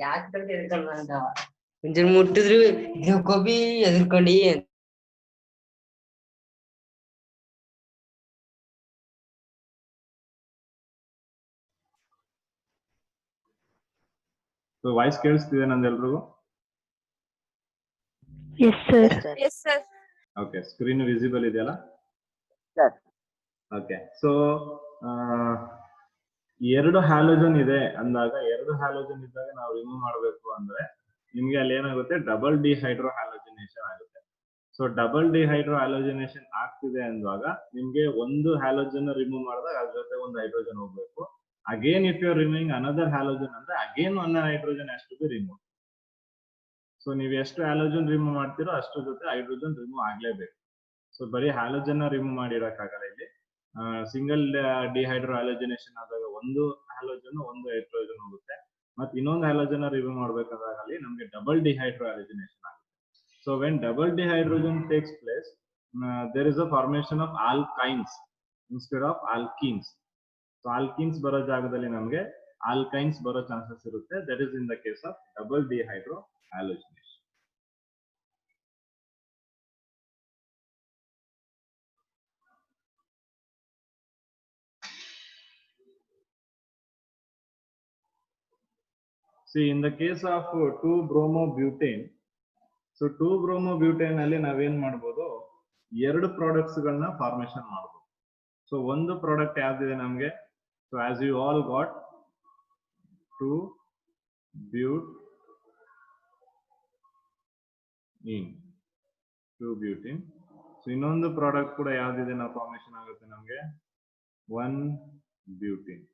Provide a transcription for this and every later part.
ಯಾಕೆ ಒಂಚೂರು ಮುಟ್ಟಿದ್ರು ಕೊಬ್ಬಿ ಎದ್ರಕೊಂಡಿ ವಾಯ್ಸ್ ಕೇಳಿಸ್ತಿದೆ ನಂದೆಲ್ರಿಗೂ? Yes, sir. Yes, sir. Okay, screen visible ಇದೆಯಲ್ಲ? ಓಕೆ, ಸೊ ಎರಡು ಹ್ಯಾಲೋಜನ್ ಇದೆ ಅಂದಾಗ, ಎರಡು ಹ್ಯಾಲೋಜನ್ ಇದ್ದಾಗ ನಾವು ರಿಮೂವ್ ಮಾಡಬೇಕು ಅಂದ್ರೆ ನಿಮ್ಗೆ ಅಲ್ಲಿ ಏನಾಗುತ್ತೆ, ಡಬಲ್ ಡಿಹೈಡ್ರೋ ಹ್ಯಾಲೋಜಿನೇಷನ್ ಆಗುತ್ತೆ. ಸೊ ಡಬಲ್ ಡಿಹೈಡ್ರೋ ಹ್ಯಾಲೋಜಿನೇಷನ್ ಆಗ್ತಿದೆ ಅಂದಾಗ ನಿಮ್ಗೆ ಒಂದು ಹ್ಯಾಲೋಜನ್ ರಿಮೂವ್ ಮಾಡಿದಾಗ ಅದ್ರ ಜೊತೆ ಒಂದು ಹೈಡ್ರೋಜನ್ ಹೋಗ್ಬೇಕು. Again if you are removing another halogen ಅಂದ್ರೆ again one hydrogen has to be remove. So ನೀವು ಎಷ್ಟು ಹ್ಯಾಲೋಜನ್ ರಿಮೂವ್ ಮಾಡ್ತೀರೋ ಅಷ್ಟು ಜೊತೆ ಹೈಡ್ರೋಜನ್ ರಿಮೂವ್ ಆಗ್ಲೇಬೇಕು. ಸೊ ಬರೀ ಹ್ಯಾಲೋಜನ್ ರಿಮೂವ್ ಮಾಡಿರಕ್ಕಾಗಲ್ಲ. ಇಲ್ಲಿ ಸಿಂಗಲ್ ಡಿಹೈಡ್ರೋ ಹ್ಯಾಲೋಜಿನೇಷನ್ ಆದಾಗ ಒಂದು ಹ್ಯಾಲೋಜನ್ ಒಂದು ಹೈಡ್ರೋಜನ್ ಹೋಗುತ್ತೆ, ಮತ್ತೆ ಇನ್ನೊಂದು ಹ್ಯಾಲೋಜನ್ ರಿಮೂವ್ ಮಾಡ್ಬೇಕಾದಾಗ ಅಲ್ಲಿ ನಮಗೆ ಡಬಲ್ ಡಿಹೈಡ್ರೋ ಹ್ಯಾಲೋಜಿನೇಷನ್ ಆಗುತ್ತೆ. So when double dehydrogen takes place, there is a formation of alkynes instead of alkenes. So alkenes ಬರೋ ಜಾಗದಲ್ಲಿ ನಮಗೆ ಆಲ್ಕೈನ್ಸ್ ಬರೋ ಚಾನ್ಸಸ್ ಇರುತ್ತೆ. That is in the case of double dehydro halogenation. See, in the case of 2-bromobutane, so 2-bromobutane ಅಲ್ಲಿ ನಾವೇನ್ ಮಾಡಬಹುದು, ಎರಡು products ಗಳನ್ನ ಫಾರ್ಮೇಶನ್ ಮಾಡಬಹುದು. ಸೊ ಒಂದು ಪ್ರಾಡಕ್ಟ್ ಯಾವ್ದಿದೆ ನಮ್ಗೆ, so as you all got 2-butene. So ಇನ್ನೊಂದು ಪ್ರಾಡಕ್ಟ್ ಕೂಡ ಯಾವ್ದಿದೆ ನಾವು ಫಾರ್ಮೇಶನ್ ಆಗುತ್ತೆ ನಮ್ಗೆ, 1-butene.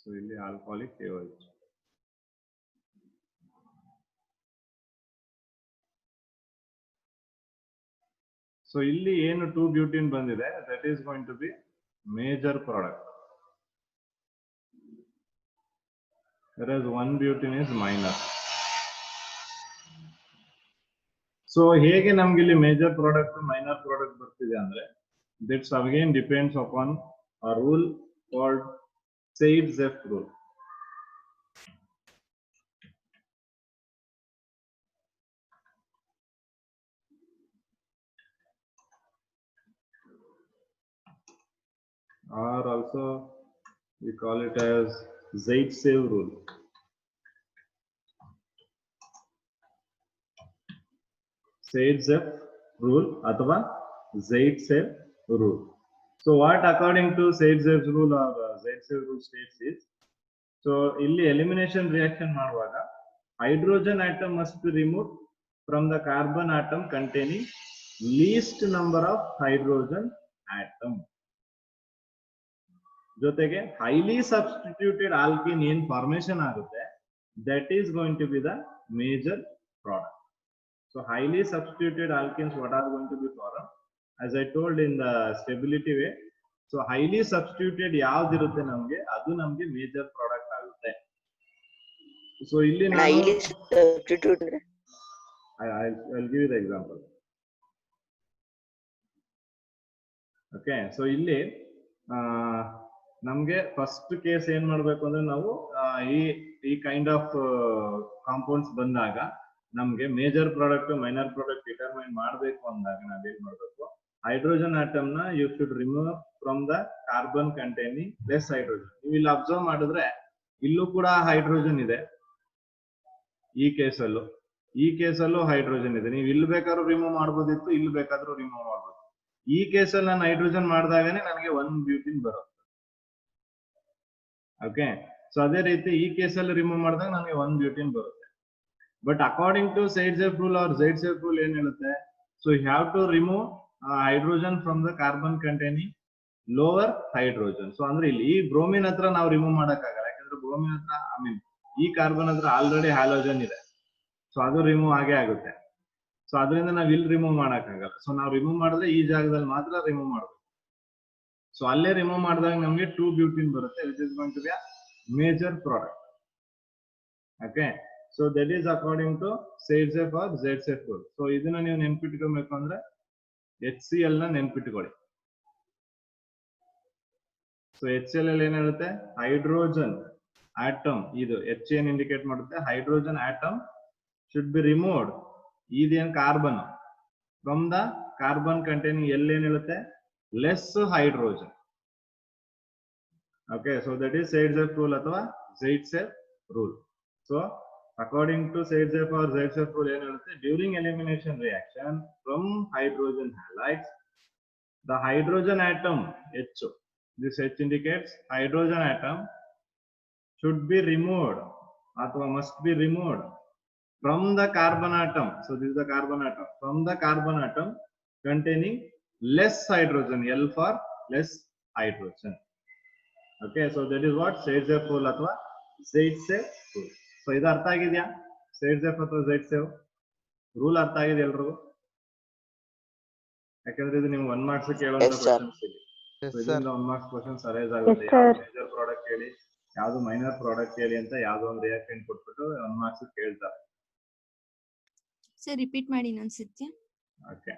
ಸೊ ಇಲ್ಲಿ ಆಲ್ಕೋಹಾಲಿಕ್ KOH. ಸೊ ಇಲ್ಲಿ ಏನು 2-butene ಬಂದಿದೆ, that is going to be major product, whereas 1-butene is minor. So ಹೇಗೆ ನಮ್ಗೆ ಇಲ್ಲಿ ಮೇಜರ್ ಪ್ರಾಡಕ್ಟ್ ಮೈನರ್ ಪ್ರಾಡಕ್ಟ್ ಬರ್ತಿದೆ ಅಂದ್ರೆ, that's again depends upon a rule called Saytzeff rule. Or also we call it as Zaitsev rule. Saytzeff rule ಅಥವಾ Zaitsev rule. So what according to Saytzeff rule or Zaitsev rule states is, so ಇಲ್ಲಿ elimination reaction ಮಾಡುವಾಗ hydrogen atom must be removed from the carbon atom containing least number of hydrogen atom. ಜೊತೆಗೆ highly substituted alkene ಏನ್ formation ಆಗುತ್ತೆ, that is going to be the major product. So highly substituted alkenes what are going to be formed, as I told in the stability way. So highly substituted ಯಾವ್ದಿರುತ್ತೆ ನಮ್ಗೆ, ಅದು ನಮ್ಗೆ major product ಆಗುತ್ತೆ. So ಇಲ್ಲಿ highly substituted ಅಂದ್ರೆ I'll give you the example. Okay, so ಇಲ್ಲಿ ನಮ್ಗೆ first case ಏನ್ ಮಾಡ್ಬೇಕು ಅಂದ್ರೆ, ನಾವು ಈ ಕೈಂಡ್ ಆಫ್ ಕಾಂಪೌಂಡ್ಸ್ ಬಂದಾಗ ನಮ್ಗೆ major product minor product determine ಮಾಡಬೇಕು ಅಂದಾಗ ನಾವೇನ್ ಮಾಡ್ಬೇಕು, ಹೈಡ್ರೋಜನ್ ಆಟಮ್ ನ you should remove from the carbon containing less hydrogen. ನೀವು ಇಲ್ಲಿ ಅಬ್ಸರ್ವ್ ಮಾಡಿದ್ರೆ ಇಲ್ಲೂ ಕೂಡ ಹೈಡ್ರೋಜನ್ ಇದೆ, ಈ ಕೇಸಲ್ಲೂ ಹೈಡ್ರೋಜನ್ ಇದೆ. ನೀವು ಇಲ್ಲಿ ಬೇಕಾದ್ರೂ ರಿಮೂವ್ ಮಾಡ್ಬೋದಿತ್ತು, ಇಲ್ಲಿ ಬೇಕಾದ್ರೂ ರಿಮೂವ್ ಮಾಡ್ಬೋದು. ಈ ಕೇಸಲ್ಲಿ ನಾನು ಹೈಡ್ರೋಜನ್ ಮಾಡಿದಾಗನೇ ನನಗೆ 1-butene ಬರುತ್ತೆ. ಓಕೆ, ಸೊ ಅದೇ ರೀತಿ ಈ ಕೇಸಲ್ಲಿ ರಿಮೂವ್ ಮಾಡಿದಾಗ ನನಗೆ 1-butene ಬರುತ್ತೆ. But according to Saytzeff rule or Zaitsev rule ಏನ್ ಹೇಳುತ್ತೆ, so you have to remove hydrogen from the carbon containing lower hydrogen. So ಅಂದ್ರೆ ಇಲ್ಲಿ ಈ ಬ್ರೋಮಿನ್ ಹತ್ರ ನಾವು ರಿಮೂವ್ ಮಾಡಕ್ಕಾಗಲ್ಲ, ಯಾಕಂದ್ರೆ ಬ್ರೋಮಿನ್ ಹತ್ರ ಈ ಕಾರ್ಬನ್ ಹತ್ರ ಆಲ್ರೆಡಿ ಹ್ಯಾಲೋಜನ್ ಇದೆ. ಸೊ ಅದು ರಿಮೂವ್ ಆಗೇ ಆಗುತ್ತೆ. ಸೊ ಅದರಿಂದ ನಾವ್ ಇಲ್ಲಿ ರಿಮೂವ್ ಮಾಡಕ್ಕಾಗಲ್ಲ. ಸೊ ನಾವು ರಿಮೂವ್ ಮಾಡಿದ್ರೆ ಈ ಜಾಗದಲ್ಲಿ ಮಾತ್ರ ರಿಮೂವ್ ಮಾಡಬೇಕು. ಸೊ ಅಲ್ಲೇ ರಿಮೂವ್ ಮಾಡಿದಾಗ ನಮಗೆ 2-butene ಬರುತ್ತೆ, which is going to be a major product. Okay, so that is according to Saytzeff or Zaitsev rule. So ಇದನ್ನ ನೀವು ನೆನ್ಪಿಟ್ಕೊಬೇಕು ಅಂದ್ರೆ HCl ನ ನೆನ್ಪಿಟ್ಕೊಳ್ಳಿ. ಸೊ HCl ಅಲ್ಲಿ ಏನ್ ಹೇಳುತ್ತೆ ಹೈಡ್ರೋಜನ್ ಆಟಮ್ ಇದು H ಏನ್ ಇಂಡಿಕೇಟ್ ಮಾಡುತ್ತೆ hydrogen atom should be removed ಇದೇನ್ carbon from the carbon containing L ಏನ್ ಹೇಳುತ್ತೆ less hydrogen. Okay, so that is Zaitsev rule ಅಥವಾ Zaitsev rule. So according to Zaitsev or Zaitsev rule ಏನು ಹೇಳುತ್ತೆ during elimination reaction from hydrogen halides the hydrogen atom H, this H indicates hydrogen atom should be removed ಅಥವಾ must be removed from the carbon atom. So this is the carbon atom, from the carbon atom containing less hydrogen, L for less hydrogen. Okay, so that is what Zaitsev rule ಅಥವಾ Zaitsev rule. So ಇದು ಅರ್ಥ ಆಗಿದೆಯಾ Zaitsev ಅಥವಾ Zaitsev rule ಅರ್ಥ ಆಗಿದೆ ಎಲ್ರಿಗೂ? ಯಾಕಂದ್ರೆ ಇದು ನೀವು 1 ಮಾರ್ಕ್ಸ್ ಕೇಳುವಂತ ಕ್ವೆಶ್ಚನ್ಸ್ ಇದೆ. ಸೊ ಇದರಿಂದ 1 ಮಾರ್ಕ್ಸ್ ಕ್ವೆಶ್ಚನ್ಸ್ ಅರೇಂಜ್ ಆಗುತ್ತೆ. ಯಾವುದು ಮೇಜರ್ ಪ್ರಾಡಕ್ಟ್ ಹೇಳಿ, ಯಾವುದು ಮೈನರ್ ಪ್ರಾಡಕ್ಟ್ ಹೇಳಿ ಅಂತ ಯಾವ್ದೋ ಒಂದು ರಿಯಾಕ್ಟೆಂಟ್ ಕೊಟ್ಬಿಟ್ಟು 1 ಮಾರ್ಕ್ಸ್ ಕೇಳ್ತಾರೆ. ಸರ್ ರಿಪೀಟ್ ಮಾಡಿ ಅನ್ಸುತ್ತೆ. ಓಕೆ,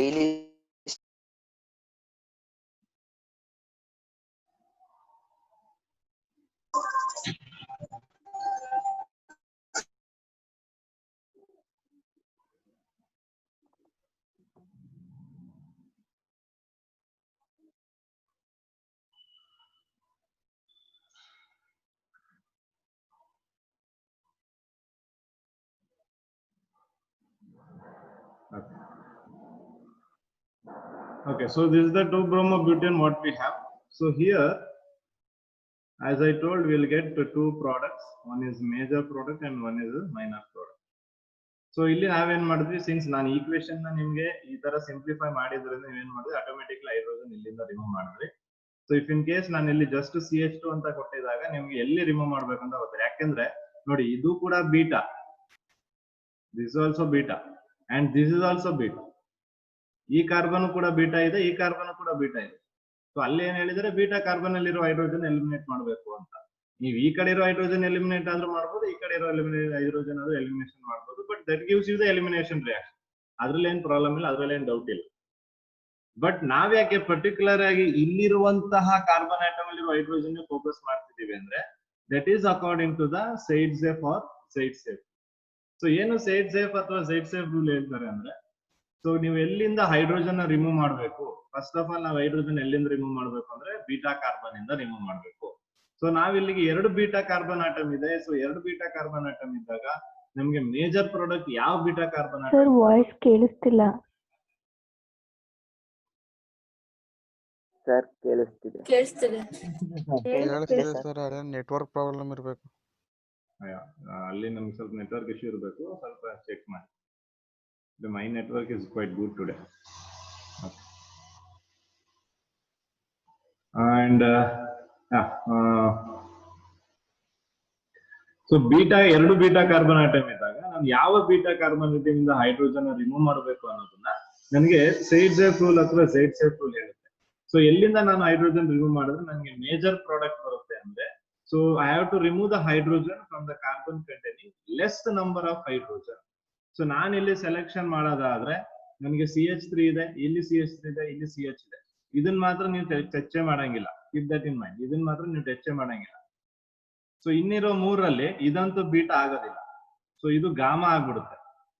ಇಲ್ಲಿ okay, so this is the 2-bromobutane what we have. So here, as I told, we'll get the 2 products. One is major product and one is a minor product. So ಇಲ್ಲಿ ನಾವೇನ್ ಮಾಡಿದ್ವಿ, since ನಾನು equation ನ ನಿಮ್ಗೆ ಈ ತರ simplify ಮಾಡಿದ್ರಿಂದ ನೀವೇನ್ ಮಾಡಿದ್ರಿ, ಆಟೋಮೆಟಿಕ್ಲಿ ಹೈಡ್ರೋಜನ್ ಇಲ್ಲಿಂದ ರಿಮೂವ್ ಮಾಡಿದ್ರಿ. ಸೊ ಇಫ್ ಇನ್ ಕೇಸ್ ನಾನು ಇಲ್ಲಿ ಜಸ್ಟ್ CH2 ಅಂತ ಕೊಟ್ಟಿದಾಗ ನಿಮ್ಗೆ ಎಲ್ಲಿ ರಿಮೂವ್ ಮಾಡ್ಬೇಕಂತ ಗೊತ್ತಿಲ್ಲ. ಯಾಕೆಂದ್ರೆ ನೋಡಿ, ಇದು ಕೂಡ beta, this also beta and this is also beta. ಈ ಕಾರ್ಬನ್ ಕೂಡ ಬೀಟಾ ಇದೆ, ಈ ಕಾರ್ಬನ್ ಕೂಡ ಬೀಟಾ ಇದೆ. ಸೊ ಅಲ್ಲಿ ಏನ್ ಹೇಳಿದ್ರೆ ಬೀಟಾ ಕಾರ್ಬನ್ ಅಲ್ಲಿರೋ ಹೈಡ್ರೋಜನ್ ಎಲಿಮಿನೇಟ್ ಮಾಡಬೇಕು ಅಂತ. ನೀವು ಈ ಕಡೆ ಇರೋ ಹೈಡ್ರೋಜನ್ ಎಲಿಮಿನೇಟ್ ಆದ್ರೂ ಮಾಡ್ಬೋದು, ಈ ಕಡೆ ಇರೋ ಹೈಡ್ರೋಜನ್ ಆದ್ರೂ ಎಲಿಮಿನೇಷನ್ ಮಾಡ್ಬೋದು. But that gives you the elimination reaction. ಅದ್ರಲ್ಲಿ ಏನ್ ಪ್ರಾಬ್ಲಮ್ ಇಲ್ಲ, ಅದ್ರಲ್ಲಿ ಏನ್ ಡೌಟ್ ಇಲ್ಲ. ಬಟ್ ನಾವ್ಯಾಕೆ ಪರ್ಟಿಕ್ಯುಲರ್ ಆಗಿ ಇಲ್ಲಿರುವಂತಹ ಕಾರ್ಬನ್ ಆಟಮ್ ಅಲ್ಲಿ ಹೈಡ್ರೋಜನ್ ಫೋಕಸ್ ಮಾಡ್ತಿದೀವಿ ಅಂದ್ರೆ that is according to the Zaitsev or Zaitsev. So ಏನು Zaitsev ಅಥವಾ Zaitsev ರೂಲ್ ಹೇಳ್ತಾರೆ ಅಂದ್ರೆ, ಸೊ ನೀವು ಎಲ್ಲಿಂದ ಹೈಡ್ರೋಜನ್ ರಿಮೂವ್ ಮಾಡಬೇಕು, ಫಸ್ಟ್ ಆಫ್ ಆಲ್ ನಾವು ಹೈಡ್ರೋಜನ್ ಎಲ್ಲಿಂದ ರಿಮೂವ್ ಮಾಡಬೇಕು ಅಂದ್ರೆ ಬೀಟಾ ಕಾರ್ಬನ್ ಇಂದ ರಿಮೂವ್ ಮಾಡಬೇಕು. ಸೊ ನಾವಿಲ್ಲಿಗೆ 2 ಬೀಟಾ ಕಾರ್ಬನ್ ಆಟಮ್ ಇದೆ. ಸೊ 2 ಬೀಟಾ ಕಾರ್ಬನ್ ಆಟಮ್ ಇದ್ದಾಗ ನಮ್ಗೆ ಮೇಜರ್ ಪ್ರಾಡಕ್ಟ್ ಯಾವ beta carbon atom? Sir voice ಕೇಳಿಸ್ತಿಲ್ಲ. ಸರ್ ಕೇಳಿಸ್ತಿದೆ. ಕೇಳಿಸ್ತಿದೆ ಸರ್, ಅದೇ ನೆಟ್ವರ್ಕ್ ಪ್ರಾಬ್ಲಮ್ ಇರಬೇಕು. ಅಲ್ಲಿ ನಮ್ಗೆ ಸ್ವಲ್ಪ ನೆಟ್ವರ್ಕ್ ಇಶ್ಯೂ ಇರಬೇಕು, ಸ್ವಲ್ಪ ಚೆಕ್ ಮಾಡಿ. My network is quite good today. Okay. And so beta 2 beta carbon atom ಇದ್ದಾಗ ನಾನು ಯಾವ ಬೀಟಾ ಕಾರ್ಬನ್ ಇಂದ ಹೈಡ್ರೋಜನ್ ರಿಮೂವ್ ಮಾಡಬೇಕು ಅನ್ನೋದನ್ನ ನನಗೆ Zaitsev rule ಅಥವಾ Zaitsev rule ಹೇಳುತ್ತೆ. ಸೊ ಎಲ್ಲಿಂದ ನಾನು ಹೈಡ್ರೋಜನ್ ರಿಮೂವ್ ಮಾಡಿದ್ರೆ ನನಗೆ ಮೇಜರ್ ಪ್ರಾಡಕ್ಟ್ ಬರುತ್ತೆ ಅಂದ್ರೆ, so I have to remove the hydrogen from the carbon containing less number of hydrogen. So ನಾನು ಇಲ್ಲಿ ಸೆಲೆಕ್ಷನ್ ಮಾಡೋದಾದ್ರೆ ನನಗೆ CH3 ಇದೆ, ಇಲ್ಲಿ CH3 ಇದೆ, ಇಲ್ಲಿ CH ಇದೆ. ಇದನ್ನ ಮಾತ್ರ ನೀವು ಚರ್ಚೆ ಮಾಡಂಗಿಲ್ಲ. Keep that in mind. ಇದನ್ನ ಮಾತ್ರ ನೀವು ಚರ್ಚೆ ಮಾಡಂಗಿಲ್ಲ. ಸೊ ಇನ್ನಿರೋ 3ರಲ್ಲಿ ಇದಂತೂ ಬೀಟಾ ಆಗೋದಿಲ್ಲ. ಸೊ ಇದು ಗಾಮಾ ಆಗ್ಬಿಡುತ್ತೆ.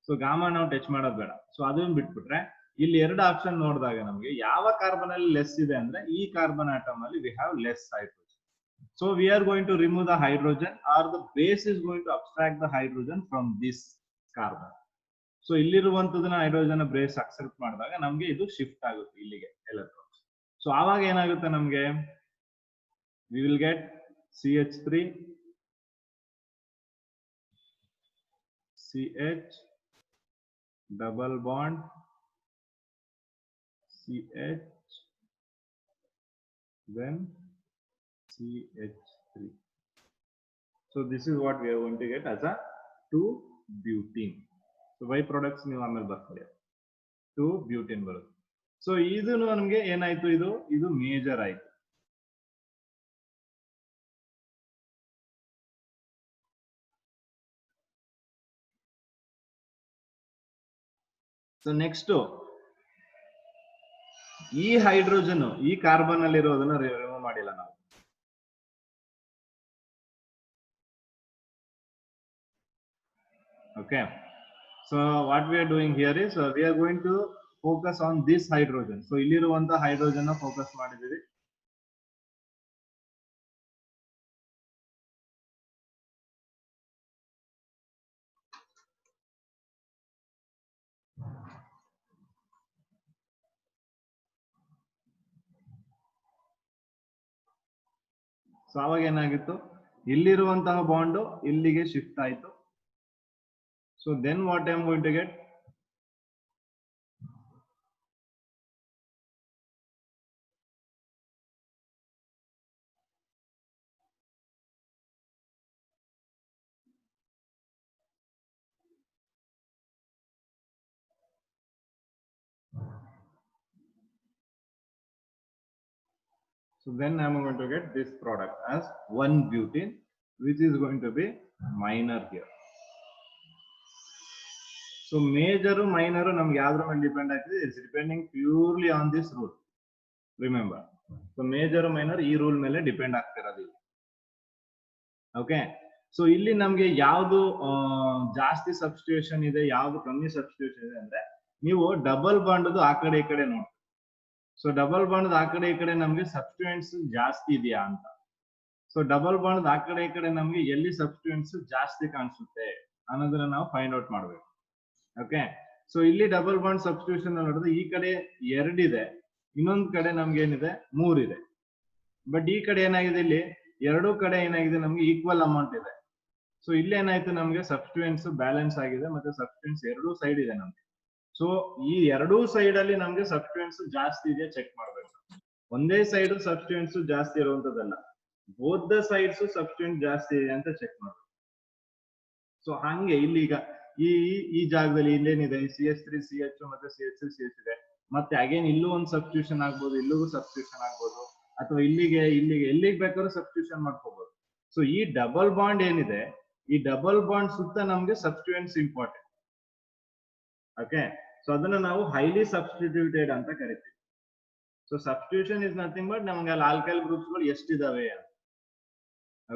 ಸೊ ಗಾಮಾ ನಾವು ಟಚ್ ಮಾಡೋದು ಬೇಡ. ಸೊ ಅದನ್ನ ಬಿಟ್ಬಿಟ್ರೆ ಇಲ್ಲಿ 2 ಆಪ್ಷನ್ ನೋಡಿದಾಗ ನಮಗೆ ಯಾವ ಕಾರ್ಬನ್ ಅಲ್ಲಿ ಲೆಸ್ ಇದೆ ಅಂದ್ರೆ ಈ ಕಾರ್ಬನ್ ಆಟಮ್ ಅಲ್ಲಿ we have less hydrogen. So we are going to remove the hydrogen or the base is going to abstract the hydrogen from this carbon. So ಇಲ್ಲಿರುವಂತದನ್ನ ಹೈಡ್ರೋಜನ್ ಬ್ರೇಸ್ ಅಕ್ಸೆಪ್ಟ್ ಮಾಡಿದಾಗ ನಮ್ಗೆ ಇದು shift ಆಗುತ್ತೆ ಇಲ್ಲಿಗೆ electrons. So ಆವಾಗ ಏನಾಗುತ್ತೆ ನಮ್ಗೆ, we will get CH3 CH double bond CH then CH3. So this is what we are going to get as a 2-butene. So by products ನೀವು ಆಮೇಲೆ ಬರ್ಕೊಳ್ಳಿ 2-butene ಬರುತ್ತೆ. ಸೊ ಇದು ನಮ್ಗೆ ಏನಾಯ್ತು, ಇದು ಮೇಜರ್ ಆಯ್ತು. ಸೊ ನೆಕ್ಸ್ಟ್ ಈ ಹೈಡ್ರೋಜನ್ ಈ ಕಾರ್ಬನ್ ಅಲ್ಲಿ ಇರೋದನ್ನ ರಿಮೂವ್ ಮಾಡಿಲ್ಲ ನಾವು. Okay, so what we are doing here is we are going to focus on this hydrogen. So ಇಲ್ಲಿರುವಂತ ಹೈಡ್ರೋಜನ್ ನ ಫೋಕಸ್ ಮಾಡಿದೀವಿ. ಸೊ ಅವಾಗ ಏನಾಗಿತ್ತು, ಇಲ್ಲಿರುವಂತಹ ಬಾಂಡ್ ಇಲ್ಲಿಗೆ ಶಿಫ್ಟ್ ಆಯ್ತು. So then what I am going to get, so then I am going to get this product as 1-butene, which is going to be minor here. So major minor ನಮ್ಗೆ ಯಾವ್ದ್ರ ಮೇಲೆ depend ಆಗ್ತದೆ, it's depending purely on this rule, remember. So major minor ಈ rule ಮೇಲೆ depend ಆಗ್ತಿರೋದು. Okay, so ಇಲ್ಲಿ ನಮ್ಗೆ ಯಾವ್ದು ಜಾಸ್ತಿ ಸಬ್ಸ್ಟಿಟ್ಯೂಷನ್ ಇದೆ, ಯಾವ್ದು ಕಮ್ಮಿ ಸಬ್ಸ್ಟಿಟ್ಯೂಷನ್ ಇದೆ ಅಂದ್ರೆ, ನೀವು ಡಬಲ್ ಬಾಂಡ್ ಆ ಕಡೆ ಈ ಕಡೆ ನೋಡಿ. ಸೊ ಡಬಲ್ ಬಾಂಡ್ ಆ ಕಡೆ ಈ ಕಡೆ ನಮ್ಗೆ ಸಬ್ಸ್ಟಿಟ್ಯೂಯೆಂಟ್ಸ್ ಜಾಸ್ತಿ ಇದೆಯಾ ಅಂತ. ಸೊ ಡಬಲ್ ಬಾಂಡ್ ಆ ಕಡೆ ಈ ಕಡೆ ನಮ್ಗೆ ಎಲ್ಲಿ ಸಬ್ಸ್ಟಿಟ್ಯೂಯೆಂಟ್ಸ್ ಜಾಸ್ತಿ ಕಾಣಿಸುತ್ತೆ ಅನ್ನೋದನ್ನ ನಾವು ಫೈಂಡ್ ಔಟ್ ಮಾಡ್ಬೇಕು. ಓಕೆ, ಸೊ ಇಲ್ಲಿ ಡಬಲ್ ಬಾಂಡ್ ಸಬ್ಸ್ಟಿಟ್ಯೂಷನ್ ನೋಡಿದ್ರೆ ಈ ಕಡೆ 2 ಇದೆ, ಇನ್ನೊಂದ್ ಕಡೆ ನಮ್ಗೆ ಏನಿದೆ 3 ಇದೆ. ಬಟ್ ಈ ಕಡೆ ಏನಾಗಿದೆ, ಇಲ್ಲಿ ಎರಡೂ ಕಡೆ ಏನಾಗಿದೆ ನಮ್ಗೆ ಈಕ್ವಲ್ ಅಮೌಂಟ್ ಇದೆ. ಸೊ ಇಲ್ಲಿ ಏನಾಯ್ತು, ನಮ್ಗೆ ಸಬ್ಸ್ಟಿಟ್ಯೂಯೆಂಟ್ಸ್ ಬ್ಯಾಲೆನ್ಸ್ ಆಗಿದೆ, ಮತ್ತೆ ಸಬ್ಸ್ಟಿಟ್ಯೂಯೆಂಟ್ಸ್ ಎರಡೂ ಸೈಡ್ ಇದೆ ನಮ್ಗೆ. ಸೊ ಈ ಎರಡೂ ಸೈಡ್ ಅಲ್ಲಿ ನಮ್ಗೆ ಸಬ್ಸ್ಟಿಟ್ಯೂಯೆಂಟ್ಸ್ ಜಾಸ್ತಿ ಇದೆಯಾ ಚೆಕ್ ಮಾಡ್ಬೇಕು. ಒಂದೇ ಸೈಡ್ ಸಬ್ಸ್ಟಿಟ್ಯೂಯೆಂಟ್ಸ್ ಜಾಸ್ತಿ ಇರುವಂತದ್ದಲ್ಲ, ಬೋತ್ ದ ಸೈಡ್ಸ್ ಸಬ್ಸ್ಟಿಟ್ಯೂಯೆಂಟ್ ಜಾಸ್ತಿ ಇದೆ ಅಂತ ಚೆಕ್ ಮಾಡ್ಬೇಕು. ಸೊ ಹಂಗೆ ಇಲ್ಲಿ ಈಗ ಈ ಜಾಗದಲ್ಲಿ ಇಲ್ಲೇನಿದೆ, CH3 CH ಮತ್ತೆ CH3 CH ಇದೆ. ಮತ್ತೆ ಅಗೇನ್ ಇಲ್ಲೂ ಒಂದು ಸಬ್ಸ್ಟಿಟ್ಯೂಷನ್ ಆಗ್ಬೋದು, ಇಲ್ಲಿಗೂ ಸಬ್ಸ್ಟಿಟ್ಯೂಷನ್ ಆಗ್ಬೋದು, ಅಥವಾ ಇಲ್ಲಿಗೆ ಎಲ್ಲಿಗೆ ಬೇಕಾದ್ರೂ ಸಬ್ಸ್ಟಿಟ್ಯೂಷನ್ ಮಾಡ್ಕೋಬಹುದು. ಸೊ ಈ ಡಬಲ್ ಬಾಂಡ್ ಏನಿದೆ, ಈ ಡಬಲ್ ಬಾಂಡ್ ಸುತ್ತ ನಮ್ಗೆ ಸಬ್ಸ್ಟಿಟ್ಯೂಯೆಂಟ್ಸ್ ಇಂಪಾರ್ಟೆಂಟ್. ಓಕೆ, ಸೊ ಅದನ್ನ ನಾವು ಹೈಲಿ ಸಬ್ಸ್ಟಿಟ್ಯೂಟೆಡ್ ಅಂತ ಕರಿತೀವಿ. So substitution is nothing but ನಮ್ಗೆ ಅಲ್ಲಿ ಆಲ್ಕೈಲ್ ಗ್ರೂಪ್ಸ್ ಗಳು ಎಷ್ಟಿದಾವೆ ಅಂತ.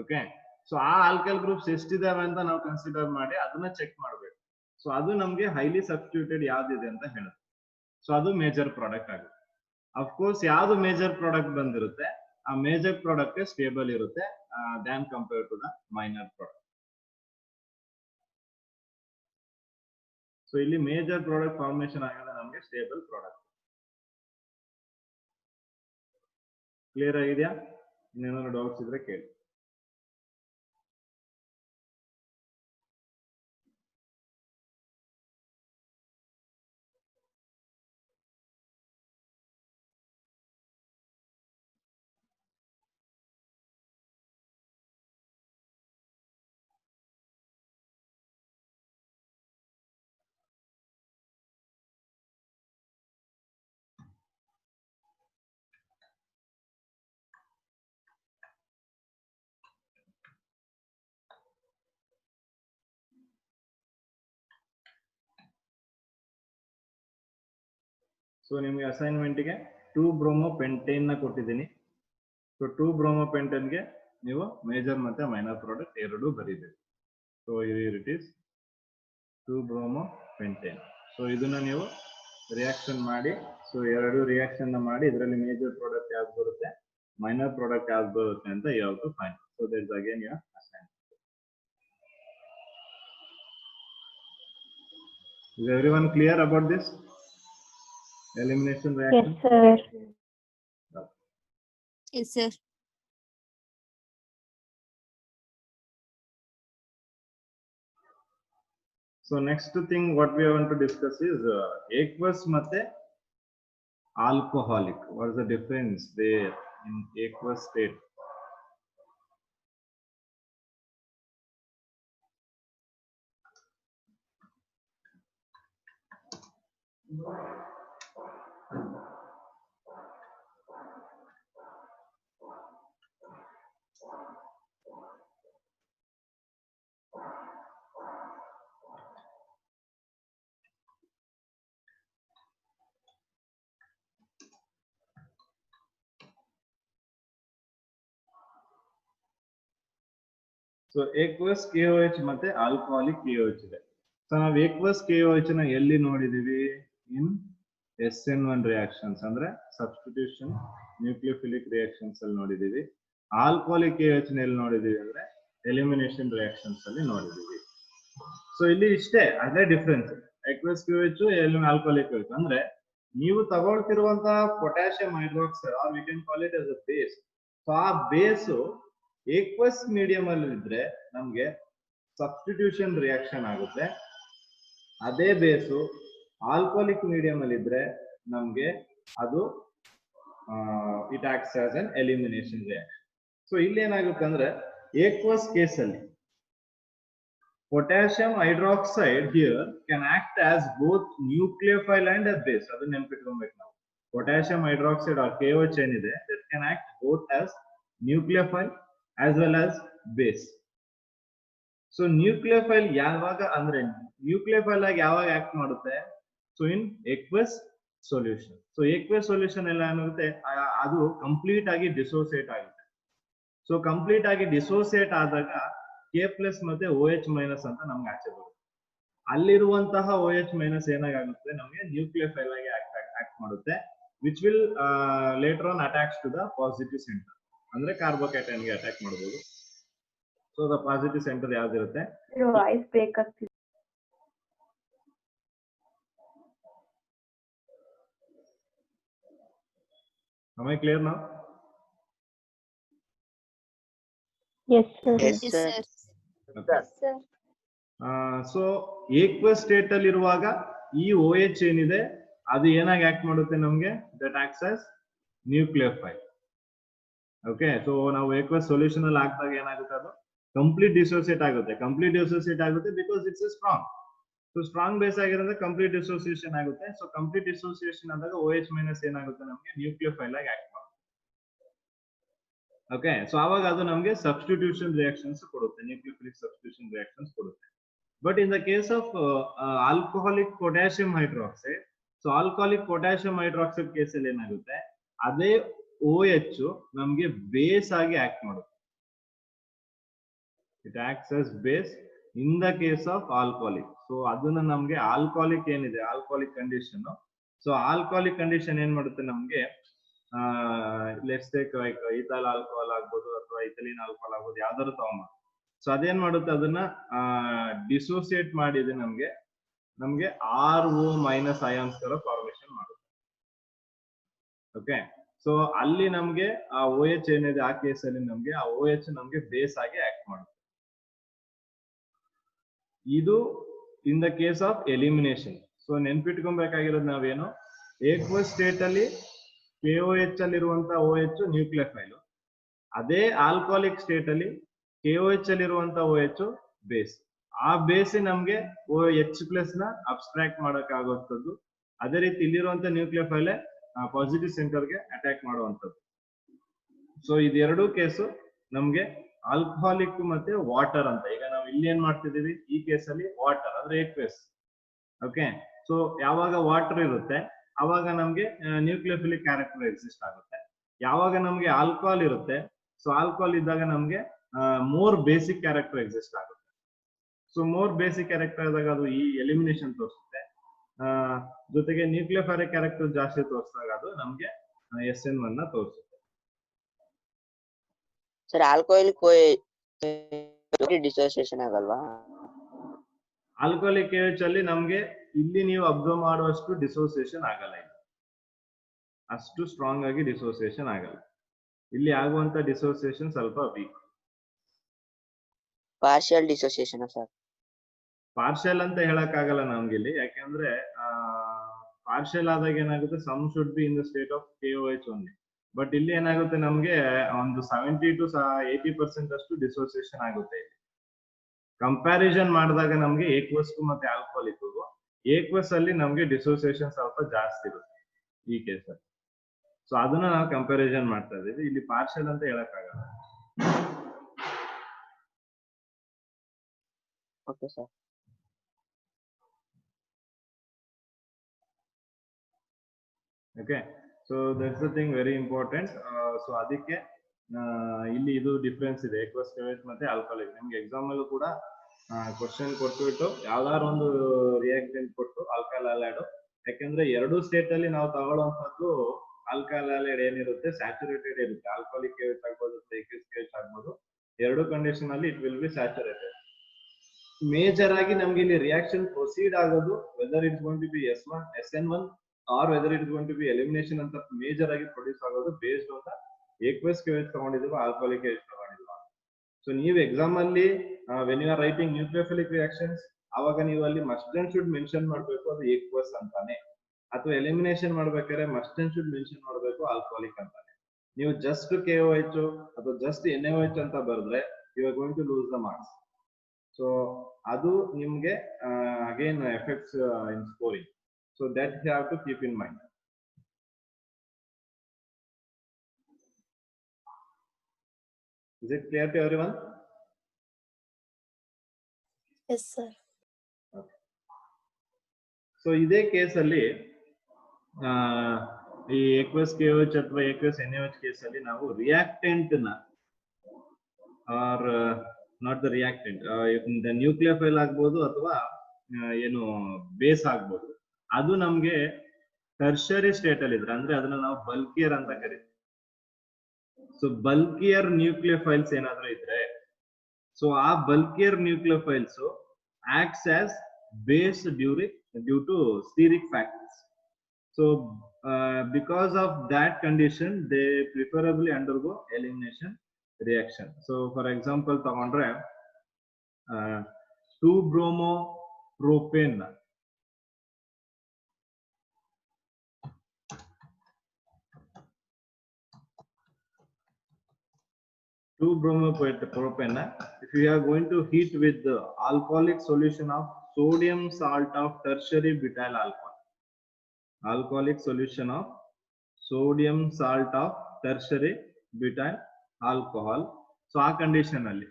ಓಕೆ, ಸೊ ಆ ಆಲ್ಕೈಲ್ ಗ್ರೂಪ್ಸ್ ಎಷ್ಟಿದಾವೆ ಅಂತ ನಾವು ಕನ್ಸಿಡರ್ ಮಾಡಿ ಅದನ್ನ ಚೆಕ್ ಮಾಡ್ಬೇಕು. ಸೊ ಅದು ನಮ್ಗೆ ಹೈಲಿ ಸಬ್ಸ್ಟಿಟ್ಯೂಟೆಡ್ ಯಾವ್ದಿದೆ ಅಂತ ಹೇಳುತ್ತೆ. ಸೊ ಅದು ಮೇಜರ್ ಪ್ರಾಡಕ್ಟ್ ಆಗುತ್ತೆ. ಅಫ್ಕೋರ್ಸ್ ಯಾವ್ದು ಮೇಜರ್ ಪ್ರಾಡಕ್ಟ್ ಬಂದಿರುತ್ತೆ, ಆ ಮೇಜರ್ ಪ್ರಾಡಕ್ಟ್ ಸ್ಟೇಬಲ್ ಇರುತ್ತೆ than compare to the minor product. So ಇಲ್ಲಿ ಮೇಜರ್ ಪ್ರಾಡಕ್ಟ್ ಫಾರ್ಮೇಶನ್ ಆಗಿದೆ ನಮ್ಗೆ ಸ್ಟೇಬಲ್ ಪ್ರಾಡಕ್ಟ್. ಕ್ಲಿಯರ್ ಆಗಿದೆಯಾ? ಇನ್ನೇನಾದ್ರು ಡೌಟ್ಸ್ ಇದ್ರೆ ಕೇಳಿ. ಸೊ ನಿಮ್ಗೆ ಅಸೈನ್ಮೆಂಟ್ಗೆ 2-ಬ್ರೋಮೋಪೆಂಟೇನ್ ನ ಕೊಟ್ಟಿದ್ದೀನಿ. ಸೊ 2-ಬ್ರೋಮೋಪೆಂಟೇನ್ಗೆ ನೀವು ಮೇಜರ್ ಮತ್ತೆ ಮೈನರ್ ಪ್ರಾಡಕ್ಟ್ ಎರಡೂ ಬರೀಬೇಕು. So it is two bromopentane. So ಇದನ್ನ ನೀವು ರಿಯಾಕ್ಷನ್ ಮಾಡಿ, ಸೊ ಎರಡು ರಿಯಾಕ್ಷನ್ ಮಾಡಿ ಇದರಲ್ಲಿ ಮೇಜರ್ ಪ್ರಾಡಕ್ಟ್ ಯಾವ್ದು ಬರುತ್ತೆ, ಮೈನರ್ ಪ್ರಾಡಕ್ಟ್ ಯಾವ್ದು ಬರುತ್ತೆ ಅಂತ ಯಾವ್ದು fine. So that is again your assignment. Is everyone clear about this elimination reaction? Yes, sir. Yes, sir. So next thing what we want to discuss is aqueous ಮತ್ತೆ alcoholic. What is the difference there in aqueous state? So aqueous KOH ಮತ್ತೆ alcoholic KOH ಇದೆ. So ನಾವು aqueous KOH ನ ಎಲ್ಲಿ ನೋಡಿದೀವಿ? In SN1 reactions ಅಂದ್ರೆ substitution nucleophilic reactions ಅಲ್ಲಿ ನೋಡಿದೀವಿ. ಆಲ್ಕೋಹಾಲಿಕ್ KOH ನ ಎಲ್ಲಿ ನೋಡಿದೀವಿ ಅಂದ್ರೆ ಎಲಿಮಿನೇಷನ್ ರಿಯಾಕ್ಷನ್ಸ್ ಅಲ್ಲಿ ನೋಡಿದೀವಿ. ಸೊ ಇಲ್ಲಿ ಇಷ್ಟೇ, ಅದೇ difference. Aqueous KOH alcoholic KOH ಅಂದ್ರೆ ನೀವು ತಗೊಳ್ತಿರುವಂತಹ potassium hydroxide or we can call it as a base. So ಆ ಬೇಸು ಏಕ್ವಸ್ ಮೀಡಿಯಂ ಅಲ್ಲಿ ಇದ್ರೆ ನಮ್ಗೆ ಸಬ್ಸ್ಟಿಟ್ಯೂಷನ್ ರಿಯಾಕ್ಷನ್ ಆಗುತ್ತೆ. ಅದೇ ಬೇಸು ಆಲ್ಕೋಹಾಲಿಕ್ ಮೀಡಿಯಂ ಅಲ್ಲಿ ಇದ್ರೆ ನಮ್ಗೆ ಅದು it acts as an elimination reaction. So ಇಲ್ಲಿ ಏನಾಗುತ್ತೆ ಅಂದ್ರೆ ಏಕ್ವಸ್ ಕೇಸ್ ಅಲ್ಲಿ potassium hydroxide here can act as both nucleophile and a base. ಅದನ್ನ ನೆನಪಿಟ್ಕೊಬೇಕು ನಾವು. potassium hydroxide or KOH ಏನಿದೆ that can act both as nucleophile as well as base. So nucleophile ಯಾವಾಗ ಅಂದ್ರೆ nucleophile ಆಗಿ ಯಾವಾಗ ಆಕ್ಟ್ ಮಾಡುತ್ತೆ? So in aqueous solution. So aqueous solution ಎಲ್ಲ ಏನಾಗುತ್ತೆ, ಅದು ಕಂಪ್ಲೀಟ್ ಆಗಿ ಡಿಸೋಸಿಯೇಟ್ ಆಗುತ್ತೆ. ಸೊ ಕಂಪ್ಲೀಟ್ ಆಗಿ ಡಿಸೋಸಿಯೇಟ್ ಆದಾಗ K+ ಮತ್ತೆ OH- ಅಂತ ನಮ್ಗೆ ಆಚೆ ಬರುತ್ತೆ. ಅಲ್ಲಿರುವಂತಹ OH- ಏನಾಗುತ್ತೆ ನಮಗೆ ನ್ಯೂಕ್ಲಿಯೋಫೈಲ್ ಆಗಿ ಆಕ್ಟ್ ಮಾಡುತ್ತೆ, which will later on attacks to the positive centre. ಅಂದ್ರೆ ಕಾರ್ಬೋಕ್ಯಾಟೈನ್ ಗೆ ಅಟ್ಯಾಕ್ ಮಾಡಬಹುದು. ಸೊ ದ ಪಾಸಿಟಿವ್ ಸೆಂಟರ್ ಯಾವ್ದಿರುತ್ತೆ? ವಾಯ್ಸ್ ಬ್ರೇಕ್ ಆಗ್ತಿದೆ. Am I clear now? Yes, sir. Yes, Yes, sir. sir. Sir. So aqueous state ಅಲ್ಲಿ ಇರುವಾಗ ಈ OH ಏನಿದೆ ಅದು ಏನಾಗಿ ಆಕ್ಟ್ ಮಾಡುತ್ತೆ ನಮ್ಗೆ? That acts as nucleophile. Okay, so ನಾವು ಏಕ್ವಸ್ ಸೊಲ್ಯೂಷನ್ ಅಲ್ಲಿ ಹಾಕಿದಾಗ ಏನಾಗುತ್ತೆ, ಅದು ಕಂಪ್ಲೀಟ್ ಡಿಸೋಸಿಯೇಟ್ ಆಗುತ್ತೆ. ಕಂಪ್ಲೀಟ್ ಡಿಸೋಸಿಯೇಟ್ ಆಗುತ್ತೆ because it's a strong. So strong base ಆಗಿರೋದ್ರೆ ಕಂಪ್ಲೀಟ್ ಡಿಸೋಸಿಯೇಷನ್ ಆಗುತ್ತೆ. ಸೊ ಕಂಪ್ಲೀಟ್ ಡಿಸೋಸಿಯೇಷನ್ ಆದಾಗ OH- ಏನಾಗುತ್ತೆ ನಮ್ಗೆ ನ್ಯೂಕ್ಲಿಯೋಫೈಲ್ ಆಗಿ ಆಕ್ಟ್ ಮಾಡುತ್ತೆ. ಓಕೆ, ಸೊ ಅವಾಗ ಅದು ನಮ್ಗೆ ಸಬ್ಸ್ಟಿಟ್ಯೂಷನ್ ರಿಯಾಕ್ಷನ್ಸ್ ಕೊಡುತ್ತೆ, ನ್ಯೂಕ್ಲಿಯೋಫಿಲಿಕ್ ಸಬ್ಸ್ಟಿಟ್ಯೂಷನ್ ರಿಯಾಕ್ಷನ್ಸ್ ಕೊಡುತ್ತೆ. But in the case of alcoholic potassium hydroxide, so alcoholic potassium hydroxide case ಅಲ್ಲಿ ಏನಾಗುತ್ತೆ, ಅದೇ OH ನಮ್ಗೆ ಬೇಸ್ ಆಗಿ ಆಕ್ಟ್ ಮಾಡುತ್ತೆ. It acts as base in the case of alcoholic. So ಅದನ್ನ ನಮ್ಗೆ ಆಲ್ಕೋಹಾಲಿಕ್ ಏನಿದೆ, alcoholic condition. So alcoholic condition ಏನ್ ಮಾಡುತ್ತೆ ನಮ್ಗೆ, let's take like ethyl alcohol ಆಗ್ಬೋದು ಅಥವಾ ಇಥಿಲೀನ್ ಆಲ್ಕೋಹಾಲ್ ಆಗ್ಬೋದು, ಯಾವ್ದಾದ್ರು ತಗೊಂಡು. ಸೊ ಅದೇನ್ ಮಾಡುತ್ತೆ, ಅದನ್ನ ಡಿಸೋಸಿಯೇಟ್ ಮಾಡಿದೆ ನಮ್ಗೆ RO- ಅಯಾನ್ಸ್ ತರ ಫಾರ್ಮೇಶನ್ ಮಾಡುತ್ತೆ. ಓಕೆ, ಸೊ ಅಲ್ಲಿ ನಮ್ಗೆ ಆ OH ಏನಿದೆ ಆ ಕೇಸ್ ಅಲ್ಲಿ ನಮ್ಗೆ ಆ OH ನಮ್ಗೆ ಬೇಸ್ ಆಗಿ ಆಕ್ಟ್ ಮಾಡುತ್ತೆ. ಇದು in the case of elimination. So ನೆನ್ಪಿಟ್ಕೊಬೇಕಾಗಿರೋದು ನಾವೇನು, ಏಕ್ವಸ್ ಸ್ಟೇಟ್ ಅಲ್ಲಿ KOH ಅಲ್ಲಿರುವಂತ OH ನ್ಯೂಕ್ಲಿಯೋಫೈಲ್, ಅದೇ ಆಲ್ಕೋಹಾಲಿಕ್ ಸ್ಟೇಟ್ ಅಲ್ಲಿ KOH ಅಲ್ಲಿರುವಂತ OH ಬೇಸ್. ಆ ಬೇಸ್ ನಮ್ಗೆ OH+ ನ ಅಬ್ಸ್ಟ್ರಾಕ್ಟ್ ಮಾಡಕ್ ಆಗುವಂಥದ್ದು. ಅದೇ ರೀತಿ ಇಲ್ಲಿರುವಂತ ನ್ಯೂಕ್ಲಿಯೋಫೈಲ್ ಪಾಸಿಟಿವ್ ಸೆಂಟರ್ಗೆ ಅಟ್ಯಾಕ್ ಮಾಡುವಂಥದ್ದು. ಸೊ ಇದೆರಡೂ ಕೇಸು ನಮ್ಗೆ ಆಲ್ಕೋಹಾಲಿಕ್ ಮತ್ತೆ ವಾಟರ್ ಅಂತ. ಈಗ ನಾವು ಇಲ್ಲಿ ಏನ್ ಮಾಡ್ತಿದೀವಿ, ಈ ಕೇಸ್ ಅಲ್ಲಿ ವಾಟರ್ ಅಂದ್ರೆ ಏಕ್ವೆಸ್. ಓಕೆ, ಸೊ ಯಾವಾಗ ವಾಟರ್ ಇರುತ್ತೆ ಅವಾಗ ನಮ್ಗೆ ನ್ಯೂಕ್ಲಿಯೋಫಿಲಿಕ್ ಕ್ಯಾರೆಕ್ಟರ್ ಎಕ್ಸಿಸ್ಟ್ ಆಗುತ್ತೆ. ಯಾವಾಗ ನಮ್ಗೆ ಆಲ್ಕೋಹಾಲ್ ಇರುತ್ತೆ, ಸೊ ಆಲ್ಕೋಹಾಲ್ ಇದ್ದಾಗ ನಮ್ಗೆ ಮೋರ್ ಬೇಸಿಕ್ ಕ್ಯಾರೆಕ್ಟರ್ ಎಕ್ಸಿಸ್ಟ್ ಆಗುತ್ತೆ. ಸೊ ಮೋರ್ ಬೇಸಿಕ್ ಕ್ಯಾರೆಕ್ಟರ್ ಆದಾಗ ಅದು ಈ ಎಲಿಮಿನೇಷನ್ ತೋರಿಸುತ್ತೆ. ಜೊತೆಗೆ ನ್ಯೂಕ್ಲಿಯೋಫೈಲಿಕ್ ಕ್ಯಾರೆಕ್ಟರ್ ಜಾಸ್ತಿ ತೋರಿಸಿದಾಗ ಅದು ನಮ್ಗೆ SN1 ತೋರಿಸುತ್ತೆ. ಸರ್ ಆಲ್ಕೋಹಾಲಿಕ್ ಡಿಸೋಸಿಯೇಷನ್ ಆಗಲ್ವಾ? ಆಲ್ಕೋಹಾಲಿಕ್ KOH ಅಲ್ಲಿ ನಮ್ಗೆ ಇಲ್ಲಿ ನೀವು ಅಬ್ಸರ್ವ್ ಮಾಡುವಷ್ಟು ಡಿಸೋಸಿಯೇಷನ್ ಆಗಲ್ಲ, ಅಷ್ಟು ಸ್ಟ್ರಾಂಗ್ ಆಗಿ ಡಿಸೋಸಿಯೇಷನ್ ಆಗಲ್ಲ. ಇಲ್ಲಿ ಆಗುವಂತ ಡಿಸೋಸಿಯೇಷನ್ ಸ್ವಲ್ಪ weak. Partial dissociation sir? Partial ಅಂತ ಹೇಳಕ್ ಆಗಲ್ಲ ನಮ್ಗೆ ಇಲ್ಲಿ, ಯಾಕೆಂದ್ರೆ ಪಾರ್ಷಿಯಲ್ ಆದಾಗ ಏನಾಗುತ್ತೆ, some should be in the state of KOH only. But ಇಲ್ಲಿ ಏನಾಗುತ್ತೆ ನಮ್ಗೆ ಒಂದು 70 to 80% ಅಷ್ಟು ಡಿಸೋಸಿಯೇಷನ್ ಆಗುತ್ತೆ. ಕಂಪ್ಯಾರಿಸನ್ ಮಾಡಿದಾಗ ನಮ್ಗೆ ಏಕ್ವಸ್ ಮತ್ತೆ ಆಲ್ಕೋಹಾಲಿಕ್, ಏಕ್ವಸ್ ಅಲ್ಲಿ ನಮ್ಗೆ ಡಿಸೋಸಿಯೇಷನ್ ಸ್ವಲ್ಪ ಜಾಸ್ತಿ ಇರುತ್ತೆ ಈ ಕೇಸ್ ಅಲ್ಲಿ. ಸೊ ಅದನ್ನ ನಾವು ಕಂಪ್ಯಾರಿಸನ್ ಮಾಡ್ತಾ ಇದೀವಿ, ಇಲ್ಲಿ ಪಾರ್ಷಿಯಲ್ ಅಂತ ಹೇಳಕ್ ಆಗಲ್ಲ. Okay sir. Okay, so that's the thing very important. So ಅದಕ್ಕೆ ಇಲ್ಲಿ ಇದು ಡಿಫ್ರೆನ್ಸ್ ಇದೆ aqueous KOH ಮತ್ತೆ ಆಲ್ಕೋಹಾಲಿಕ್. ನಿಮ್ಗೆ ಎಕ್ಸಾಮ್ ಅಲ್ಲೂ ಕೂಡ ಕ್ವಶನ್ ಕೊಟ್ಬಿಟ್ಟು ಯಾವ್ದಾದ್ರು ಒಂದು ರಿಯಾಕ್ಟೆಂಟ್ ಕೊಟ್ಟು ಆಲ್ಕಹಾಲ್ ಹ್ಯಾಲೈಡ್, ಯಾಕಂದ್ರೆ ಎರಡು ಸ್ಟೇಟ್ ಅಲ್ಲಿ ನಾವು ತಗೊಳ್ಳುವಂತದ್ದು ಆಲ್ಕಹಾಲ್ ಹ್ಯಾಲೈಡ್ ಏನಿರುತ್ತೆ ಸ್ಯಾಚುರೇಟೆಡ್ ಇರುತ್ತೆ. ಆಲ್ಕೋಹಾಲಿಕ್ KOH ಆಗ್ಬೋದು, aqueous KOH ಆಗ್ಬೋದು, ಎರಡು ಕಂಡೀಷನ್ ಅಲ್ಲಿ it will be saturated. Major ಆಗಿ ನಮ್ಗೆ ಇಲ್ಲಿ ರಿಯಾಕ್ಷನ್ ಪ್ರೊಸೀಡ್ ಆಗೋದು whether it's going to be SN1 or whether it's going to be elimination ಅಂತ ಮೇಜರ್ ಆಗಿ ಪ್ರೊಡ್ಯೂಸ್ ಆಗೋದು based on the aqueous KOH ತಗೊಂಡಿದ್ವಾ ಆಲ್ಕೋಹಾಲಿಕ್ KOH ತಗೊಂಡಿದ್ವಾ. ಸೊ ನೀವು ಎಕ್ಸಾಮ್ ಅಲ್ಲಿ when you are writing nucleophilic reactions ಅವಾಗ ನೀವು ಅಲ್ಲಿ ಮಸ್ಟ್ ಅಂಡ್ ಶುಡ್ ಮೆನ್ಷನ್ ಮಾಡ್ಬೇಕು ಅದು aqueous ಅಂತಾನೆ, ಅಥವಾ ಎಲಿಮಿನೇಷನ್ ಮಾಡ್ಬೇಕಾದ್ರೆ ಮಸ್ಟ್ ಅಂಡ್ ಶುಡ್ ಮೆನ್ಷನ್ ಮಾಡಬೇಕು ಆಲ್ಕೋಹಾಲಿಕ್ ಅಂತಾನೆ. ನೀವು ಜಸ್ಟ್ KOH ಅಥವಾ ಜಸ್ಟ್ NaOH ಅಂತ ಬರೆದ್ರೆ you are going to lose the marks. So ಅದು ನಿಮ್ಗೆ again effects in scoring. So that you have to keep in mind. Is it clear to everyone? Yes, sir. Okay. So ಇದೇ case ಅಲ್ಲಿ ಈ aqueous KOH ಅಥವಾ aqueous NaOH case ಅಲ್ಲಿ ನಾವು reactant ನ or not the reactant nucleophile ಆಗ್ಬೋದು ಅಥವಾ ಏನು ಬೇಸ್ ಆಗ್ಬೋದು, ಅದು ನಮ್ಗೆ ಟರ್ಷರಿ ಸ್ಟೇಟ್ ಅಲ್ಲಿ ಇದ್ರೆ ಅಂದ್ರೆ ಅದನ್ನ ನಾವು ಬಲ್ಕಿಯರ್ ಅಂತ ಕರಿತೀವಿ. ಸೊ ಬಲ್ಕಿಯರ್ ನ್ಯೂಕ್ಲಿಯೋಫೈಲ್ಸ್ ಏನಾದ್ರೂ ಇದ್ರೆ, ಸೊ ಆ bulkier nucleophiles acts as base due to steric factors. So because of that condition they preferably undergo elimination reaction. So for example ತಗೊಂಡ್ರೆ 2-bromopropane if you are going to heat with the alcoholic solution of sodium salt of tertiary butyl alcohol, alcoholic solution of sodium salt of tertiary butyl alcohol, so ಆ condition ಅಲ್ಲಿ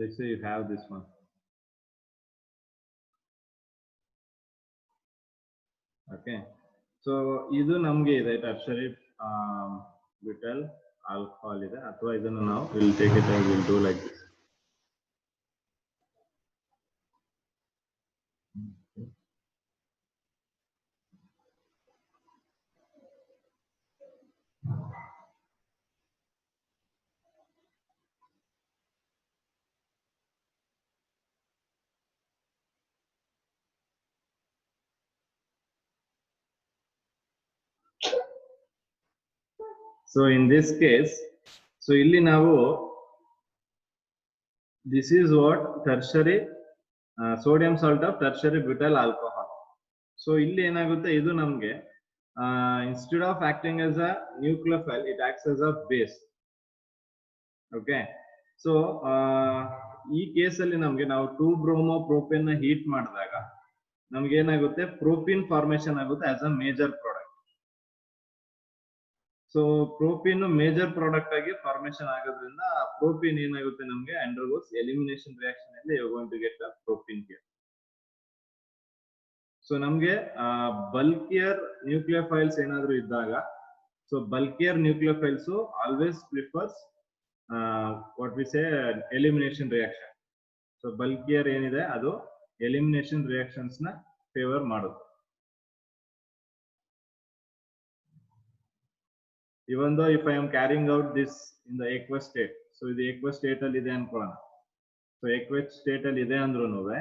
let's say you have this one. Okay, so ಇದು ನಮ್ಗೆ ಇದೆ tertiary butyl alcohol ಇದೆ, ಅಥವಾ ಇದನ್ನು ನಾವು will take it and will do like this. So in this case, so ಇಲ್ಲಿ ನಾವು this is what tertiary sodium salt of tertiary butyl alcohol. So ಇಲ್ಲಿ ಏನಾಗುತ್ತೆ, ಇದು ನಮ್ಗೆ instead of acting as a nucleophile it acts as a base. Okay, so ಈ case ಅಲ್ಲಿ ನಮ್ಗೆ ನಾವು 2-bromopropane ನ ಹೀಟ್ ಮಾಡಿದಾಗ ನಮ್ಗೆ ಏನಾಗುತ್ತೆ, ಪ್ರೋಪೀನ್ ಫಾರ್ಮೇಶನ್ ಆಗುತ್ತೆ as a major product. So propene major product ಆಗಿ ಫಾರ್ಮೇಶನ್ ಆಗೋದ್ರಿಂದ ಪ್ರೋಪೀನ್ ಏನಾಗುತ್ತೆ ನಮ್ಗೆ ಅಂಡರ್ಗೋಸ್ ಎಲಿಮಿನೇಷನ್ ರಿಯಾಕ್ಷನ್ ಅಲ್ಲಿ you are going to get the propene here. So ನಮ್ಗೆ ಬಲ್ಕಿಯರ್ ನ್ಯೂಕ್ಲಿಯೋಫೈಲ್ಸ್ ಏನಾದ್ರು ಇದ್ದಾಗ, so bulkier nucleophiles always prefers what we say elimination reaction. So bulkier ಏನಿದೆ ಅದು ಎಲಿಮಿನೇಷನ್ ರಿಯಾಕ್ಷನ್ಸ್ ನ ಫೇವರ್ ಮಾಡುತ್ತೆ. Even though if I am carrying out this in the aqueous state, so ಇದು aqueous state ಅಲ್ಲಿ ಇದೆ ಅನ್ಕೊಳ್ಳೋಣ. So aqueous state ಅಲ್ಲಿ ಇದೆ ಅಂದ್ರೂನುವೆ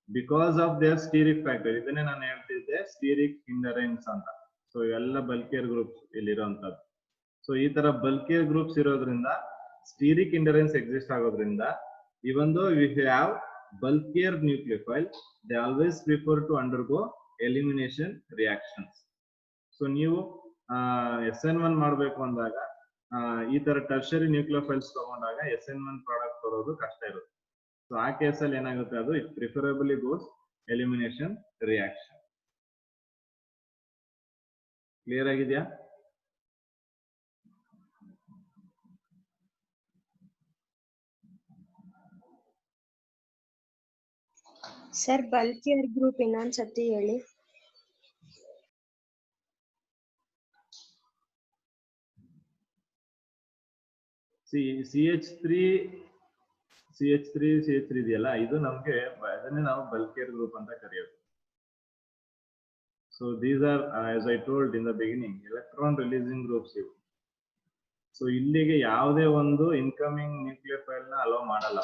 because of their steric factor, ಇದನ್ನೇ ನಾನು ಹೇಳ್ತಿದ್ದೆ ಸ್ಟೀರಿಕ್ ಹಿಂಡರೆನ್ಸ್ ಅಂತ. ಸೊ ಇವೆಲ್ಲ ಬಲ್ಕಿಯರ್ ಗ್ರೂಪ್ಸ್ ಇಲ್ಲಿರೋಂಥದ್ದು. ಸೊ ಈ ತರ ಬಲ್ಕಿಯರ್ ಗ್ರೂಪ್ಸ್ ಇರೋದ್ರಿಂದ ಸ್ಟೀರಿಕ್ ಹಿಂಡರೆನ್ಸ್ ಎಕ್ಸಿಸ್ಟ್ ಆಗೋದ್ರಿಂದ even though we have bulkier nucleophile, they always prefer to undergo elimination reactions. So ನೀವು SN1 ಮಾಡಬೇಕು ಅಂದಾಗ ಈ ತರ ಟರ್ಷರಿ ನ್ಯೂಕ್ಲಿಯೋಫೈಲ್ಸ್ ತಗೊಂಡಾಗ SN1 ಪ್ರಾಡಕ್ಟ್ ಬರೋದು ಕಷ್ಟ ಇರುತ್ತೆ. ಸೊ ಆ ಕೇಸಲ್ಲಿ ಏನಾಗುತ್ತೆ ಅದು it preferably goes elimination reaction. Clear ಆಗಿದೆಯಾ? ಸರ್ ಬಲ್ಕಿಯರ್ ಗ್ರೂಪ್ ಇನ್ನೊಂದ್ಸತಿ ಹೇಳಿ. CH3 ಇದೆಯಲ್ಲ, ಇದು ನಮ್ಗೆ ಅದನ್ನೇ ನಾವು ಬಲ್ಕಿಯರ್ ಗ್ರೂಪ್ ಅಂತ ಕರೆಯೋದು. So these are as I told in the beginning electron releasing groups ಇವು. ಸೊ ಇಲ್ಲಿಗೆ ಯಾವುದೇ ಒಂದು ಇನ್ಕಮಿಂಗ್ ನ್ಯೂಕ್ಲಿಯೋಫೈಲ್ ನ ಅಲೋ ಮಾಡಲ್ಲ.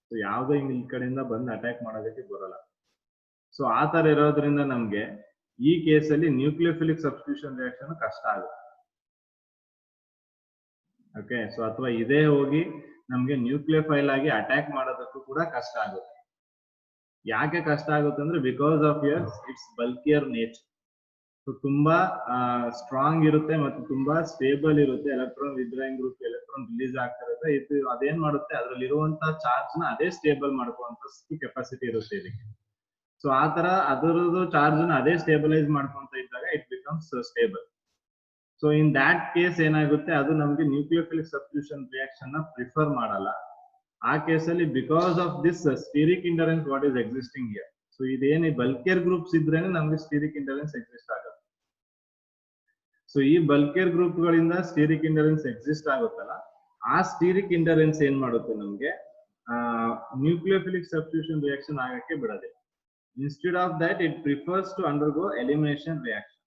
ಸೊ ಯಾವುದೇ ಈ ಕಡೆಯಿಂದ ಬಂದು ಅಟ್ಯಾಕ್ ಮಾಡೋದಕ್ಕೆ ಬರಲ್ಲ. ಸೊ ಆ ತರ ಇರೋದ್ರಿಂದ ನಮ್ಗೆ ಈ ಕೇಸಲ್ಲಿ ನ್ಯೂಕ್ಲಿಯೋಫಿಲಿಕ್ ಸಬ್ಸ್ಟಿಟ್ಯೂಷನ್ ರಿಯಾಕ್ಷನ್ ಕಷ್ಟ ಆಗುತ್ತೆ. ಓಕೆ, ಸೊ ಅಥವಾ ಇದೇ ಹೋಗಿ ನಮ್ಗೆ ನ್ಯೂಕ್ಲಿಯೋಫೈಲ್ ಆಗಿ ಅಟ್ಯಾಕ್ ಮಾಡೋದಕ್ಕೂ ಕೂಡ ಕಷ್ಟ ಆಗುತ್ತೆ. ಯಾಕೆ ಕಷ್ಟ ಆಗುತ್ತೆ ಅಂದ್ರೆ because of it's bulkier nature. So ತುಂಬಾ ಸ್ಟ್ರಾಂಗ್ ಇರುತ್ತೆ ಮತ್ತು ತುಂಬಾ ಸ್ಟೇಬಲ್ ಇರುತ್ತೆ. Electron withdrawing group electron release ಆಗ್ತಾ ಇರುತ್ತೆ. ಇದು ಅದೇನ್ ಮಾಡುತ್ತೆ, ಅದ್ರಲ್ಲಿ ಇರುವಂತಹ ಚಾರ್ಜ್ ನ ಅದೇ ಸ್ಟೇಬಲ್ ಮಾಡ್ಕೊಳ್ಳುವಂತ ಕೆಪಾಸಿಟಿ ಇರುತ್ತೆ ಇದಕ್ಕೆ. ಸೊ ಆ ತರ ಅದರದ್ದು ಚಾರ್ಜ್ ನ ಅದೇ ಸ್ಟೇಬಲೈಸ್ ಮಾಡ್ಕೊಂತ ಇದ್ದಾಗ it becomes stable. So in that case ಏನಾಗುತ್ತೆ, ಅದು ನಮ್ಗೆ ನ್ಯೂಕ್ಲಿಯೋಫಿಲಿಕ್ ಸಬ್ಸ್ಟಿಟ್ಯೂಷನ್ ರಿಯಾಕ್ಷನ್ ನ ಪ್ರಿಫರ್ ಮಾಡಲ್ಲ. ಆ ಕೇಸಲ್ಲಿ because of this steric hindrance what is existing here. So ಇದೇನು ಬಲ್ಕಿಯರ್ ಗ್ರೂಪ್ಸ್ ಇದ್ರೇನೆ ನಮ್ಗೆ ಸ್ಟೀರಿಕ್ ಇಂಡರೆನ್ಸ್ ಎಕ್ಸಿಸ್ಟ್ ಆಗುತ್ತೆ. ಸೊ ಈ ಬಲ್ಕಿಯರ್ ಗ್ರೂಪ್ ಗಳಿಂದ ಸ್ಟೀರಿಕ್ ಇಂಡರೆನ್ಸ್ ಎಕ್ಸಿಸ್ಟ್ ಆಗುತ್ತಲ್ಲ, ಆ ಸ್ಟೀರಿಕ್ ಇಂಡರೆನ್ಸ್ ಏನ್ ಮಾಡುತ್ತೆ ನಮ್ಗೆ ನ್ಯೂಕ್ಲಿಯೋಫಿಲಿಕ್ ಸಬ್ಸ್ಟಿಟ್ಯೂಷನ್ ರಿಯಾಕ್ಷನ್ ಆಗಕ್ಕೆ ಬಿಡೋದಿಲ್ಲ. Instead of that it prefers to undergo elimination reaction.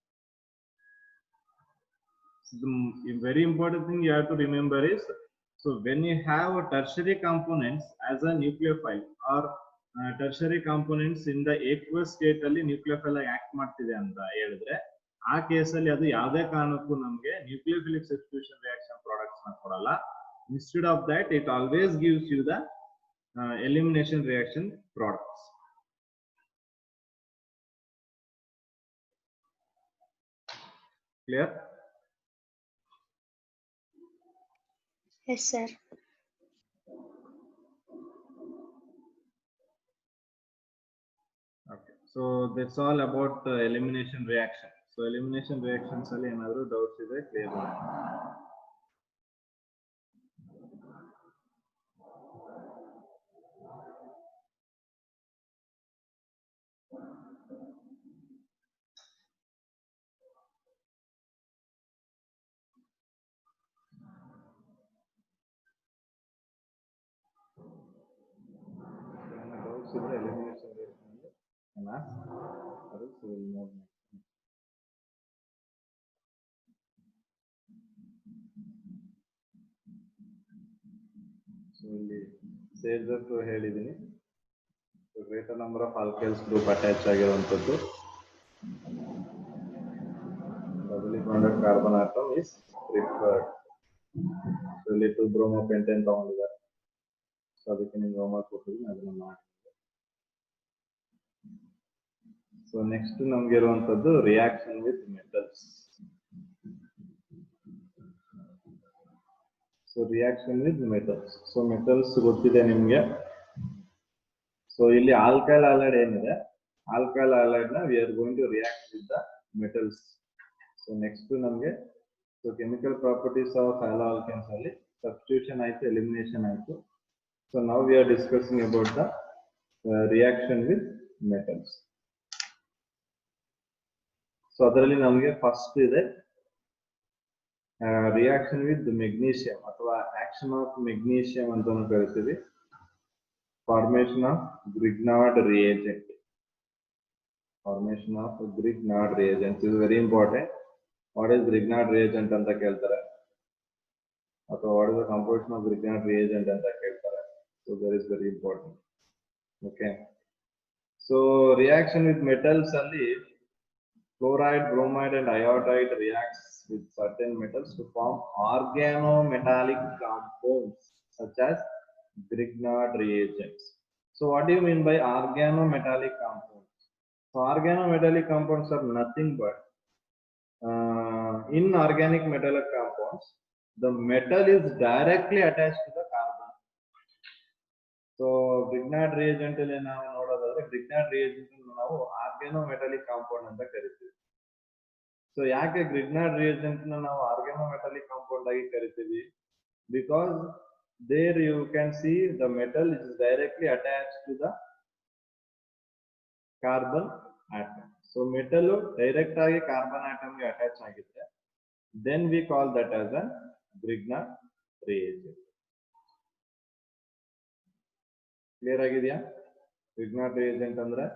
The very important thing you have to remember is, so when you have a tertiary components as a nucleophile or tertiary components in the aqueous state ಅಲ್ಲಿ nucleophile ಆಗಿ act ಮಾಡ್ತಿದೆ ಅಂತ ಹೇಳಿದ್ರೆ, ಆ ಕೇಸಲ್ಲಿ ಅದು ಯಾವುದೇ ಕಾರಣಕ್ಕೂ ನಮಗೆ ನ್ಯೂಕ್ಲಿಯೋಫಿಲಿಕ್ ಸಬ್ಸ್ಟಿಟ್ಯೂಷನ್ ರಿಯಾಕ್ಷನ್ ಪ್ರಾಡಕ್ಟ್ಸ್ ನ ಕೊಡಲ್ಲ. Instead of that it always gives you the elimination reaction products. Clear? Yes, sir. Okay, so that's all about the elimination reaction. So elimination reactions ಅಲ್ಲಿ ಏನಾದರೂ ಡೌಟ್ಸ್ ಇದೆ ಕ್ಲಿಯರ್ ಮಾಡಿ. Elimination reaction and ask others will know. So ಇಲ್ಲಿ ಸೇರಿದಷ್ಟು ಹೇಳಿದೀನಿ. Greater number of alkyls group attach ಆಗಿರುವಂತದ್ದು doubly bonded carbon atom is preferred. So ಇಲ್ಲಿ 2 bromo pentane ತಗೊಂಡಿದ್ದಾರೆ. ಸೊ ಅದಕ್ಕೆ ನಿಮ್ಗೆ ಹೋಮ್ವರ್ಕ್ ಕೊಟ್ಟಿದ್ದೀನಿ, ಅದನ್ನ ಮಾಡಿ. ಸೊ ನೆಕ್ಸ್ಟ್ ನಮ್ಗೆ ಇರುವಂತದ್ದು reaction with metals. So reaction with metals. So metals ಗೊತ್ತಿದೆ ನಿಮ್ಗೆ. ಸೊ ಇಲ್ಲಿ ಆಲ್ಕೈಲ್ ಹಾಲೈಡ್ ಏನಿದೆ, ಆಲ್ಕೈಲ್ ಹಾಲೈಡ್ ನ we are going to react with the metals. So next ನಮ್ಗೆ so chemical properties of haloalkanes ಅಲ್ಲಿ substitution ಆಯ್ತು, ಎಲಿಮಿನೇಷನ್ ಆಯ್ತು. So now we are discussing about the reaction with metals. So ಅದರಲ್ಲಿ ನಮಗೆ first ಇದೆ reaction with magnesium ಅಥವಾ action of magnesium ಅಂತ ಕರಿತೀವಿ. Formation of Grignard reagent. Formation of Grignard reagent is very important. What is Grignard reagent ಅಂತ ಕೇಳ್ತಾರೆ, ಅಥವಾ what is the composition of Grignard reagent ಅಂತ ಕೇಳ್ತಾರೆ. So that is very important. Okay, so reaction with metals ಅಲ್ಲಿ chloride, bromide and iodide reacts with certain metals to form organometallic compounds such as Grignard reagents. So what do you mean by organometallic compounds? So organometallic compounds are nothing but inorganic metallic compounds. The metal is directly attached to the carbon. So Grignard reagent ಅಲ್ಲಿ ನಾವು ನೋಡೋದಾದ್ರೆ Grignard reagent ನಾವು ಆರ್ಗ್ಯಾನೋಮೆಟಾಲಿಕ್ compound ಅಂತ ಕರಿತೀವಿ. So ಯಾಕೆ Grignard reagent ನಾವು ಆರ್ಗ್ಯಾನೋಮೆಟಾಲಿಕ್ compound ಆಗಿ ಕರಿತೀವಿ? Because there you can see the metal is directly attached to the carbon atom. So metal direct agi carbon atom ge attach agidre, then we call that as a Grignard reagent. Clear agidya? Grignard reagent andre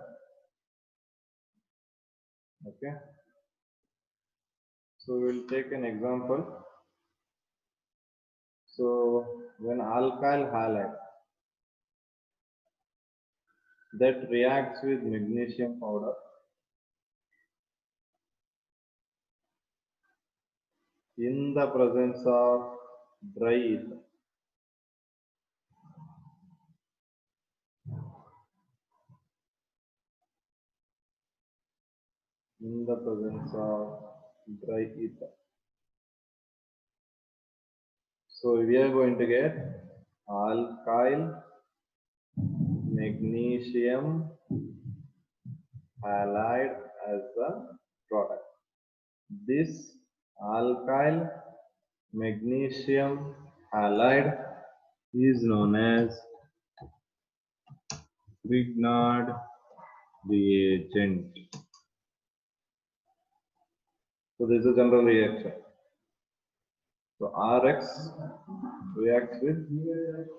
okay. So we'll take an example. So when alkyl halide that reacts with magnesium powder in the presence of dry ether, in the presence of dry ether. So we are going to get alkyl magnesium halide as the product. This alkyl magnesium halide is known as Grignard reagent. So this is a general reaction. So Rx reacts with